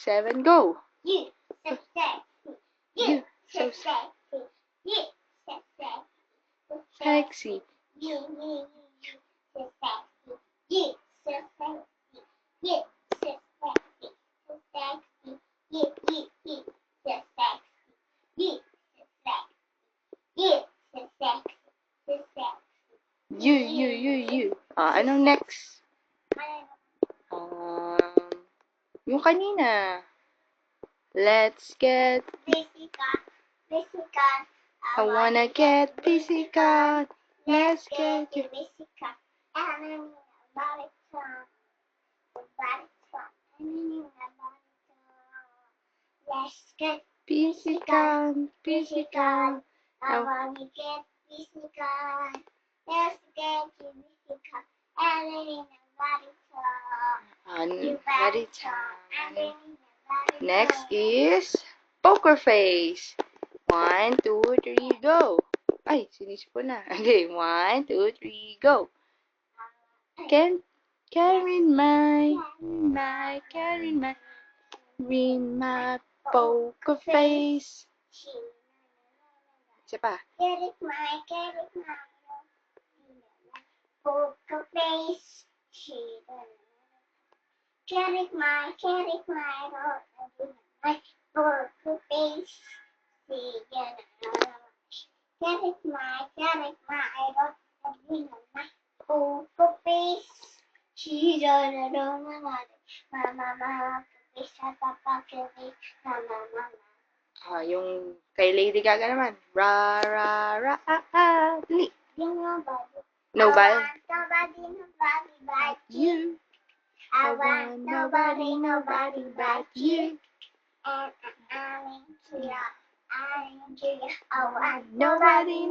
7, go! You so sexy. You so sexy. You so sexy. Sexy. You so sexy. You so sexy. You so sexy. So sexy. You so sexy. You so sexy. You so sexy. So sexy. You. Anong next? Yung kanina. Let's get Physical. I wanna get physical. Let's get you. Physical. Body talk. Let's get Physical. physical. I wanna get physical. Let's get you physical. Body talk. Body time. Next is poker face. 1, 2, 3, go. Ay, sinisip ko na. Okay, 1, 2, 3, go. Carry my poker face. Isa pa. Get it my poker face. Get it my poker face. Get it my poker face. She's on a mama, papa, mama. Yung kay Lady Gaga naman. Ra, ra, ra, li. Nobody. Nobody. Nobody but You. I want nobody but you. And I'm into you. I want Nobody.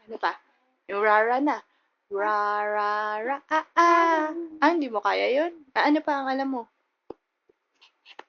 Ano pa? Yung rara na. Ra, ra, ra, hindi mo kaya yun? Ano pa ang alam mo?